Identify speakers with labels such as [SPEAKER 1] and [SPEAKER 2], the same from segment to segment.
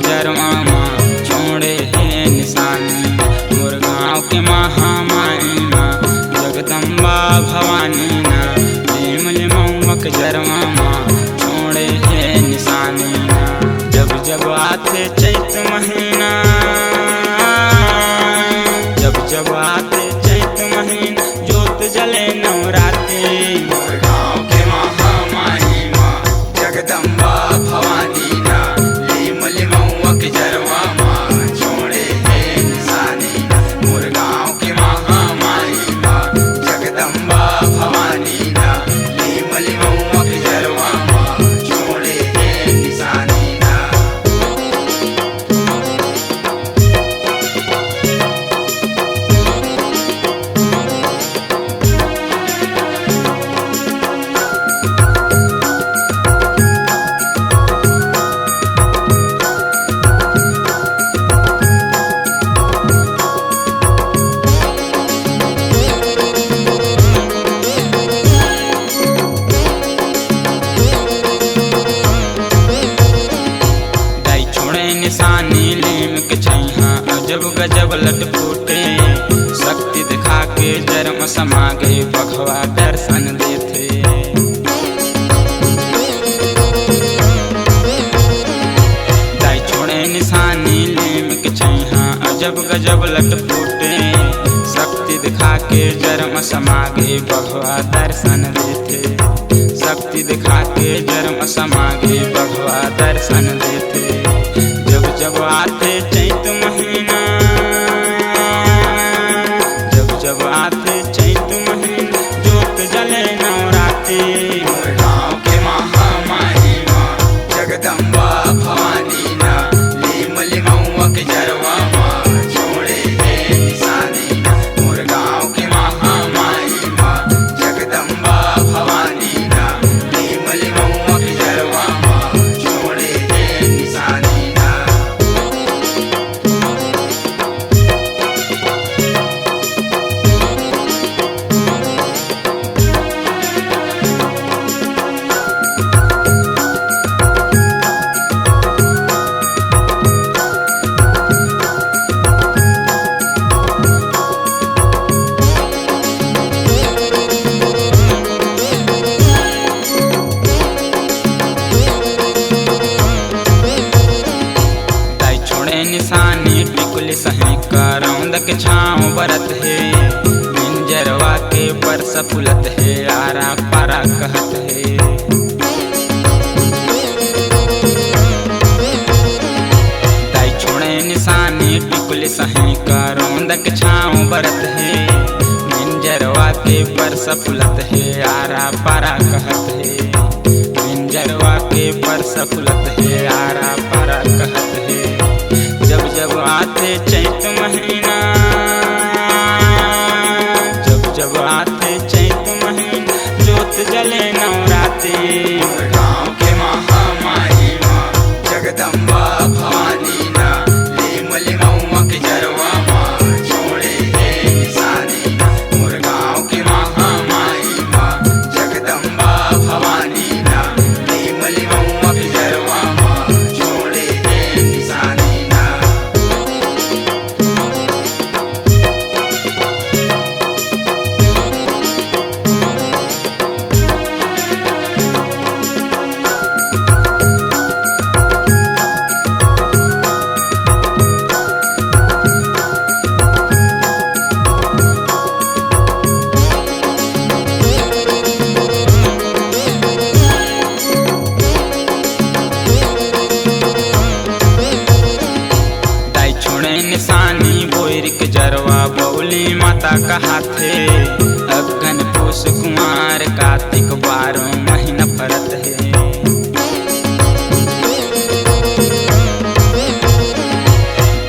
[SPEAKER 1] जरवा माँ छोड़े है निशानी। मोर गाँव के महामाई माँ जगदम्बा भवानी ना लीमल मऊआ के जरवा माँ छोड़े है निशानी ना। जब जब आते चैत महीना, जब जब आते चैत महीना जोत जले नवरात्रि।
[SPEAKER 2] मोर गाँव के महामाई माँ जगदम्बा भवानी ना लीमल मऊआ के जरवा माँ छोड़े है निशानी। मोर गाँव के महामाई माँ जगदम्बा भवानी ना लीमल मऊआ के जरवा माँ छोड़े है निशानी ना।
[SPEAKER 1] निशानी लीम के छैहा अजब गजब लट फूटे। शक्ति दिखा के जन्म समा गए बघवा दर्शन देते। दाई छोड़े निशानी लीम के छैहा अजब गजब लट फूटे। शक्ति दिखा के जन्म समा गए बघवा दर्शन देते। शक्ति दिखा के जन्म समा गए बघवा दर्शन देते। जब जब आते चैत महीना, जब जब आते चैत महीना जोत जले नवरात्रि।
[SPEAKER 2] मोर गाँव के महामाई माँ जगदम्बा भवानी ना लीमल मऊआ के जरवा माँ छोड़े है निशानी। मोर गाँव के महामाई माँ जगदम्बा भवानी ना लीमल मऊआ के जरवा माँ छोड़े है निशानी ना।
[SPEAKER 1] निशानी टिकुल सही करौंद के छाँव बरत है। मिंजरवा के परस फुलत है आरा पारा कहत है। दाई छोड़े निशानी टिकुल सही करौंद के छाँव बरत है। मिंजरवा के परस फुलत है आरा पारा कहत है। मिंजरवा के परस फुलत है आरा पारा कहत है। जब जब आते चैत महीना, जब जब आते चैत महीना जोत जले नवरात्रि।
[SPEAKER 2] मोर गाँव के महामाई माँ जगदम्बा भवानी ना लीमल मऊआ के जरवा माँ छोड़े है निशानी। मोर गाँव के महामाई माँ जगदम्बा भवानी ना लीमल मऊआ के जरवा माँ छोड़े है निशानी ना।
[SPEAKER 1] निशानी बोर के जरवा बौली माता का हाथे। अगन पूस कुमार कार्तिक 12 महीना फरत है।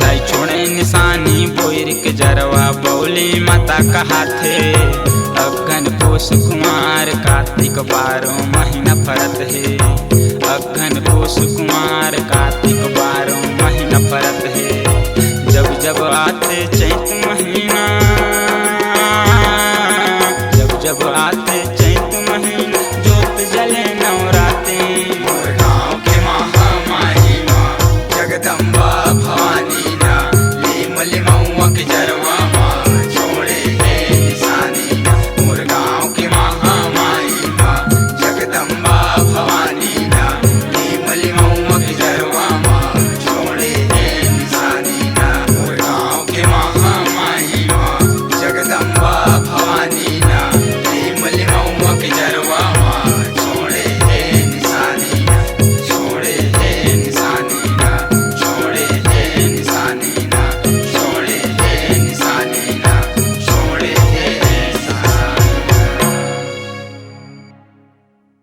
[SPEAKER 1] दाई छोड़े निशानी बोर के जरवा बौली माता का हाथे। अगन पूस कुमार कार्तिक 12 महीना फरत है। अगन पूस कुमार कार्तिक 12 महीना फरत है। जब जब आते चैत महीना, जब जब आते चैत महीना जोत जले नवरात्रि।
[SPEAKER 2] मोर गाँव के महामाई माँ जगदम्बा भवानी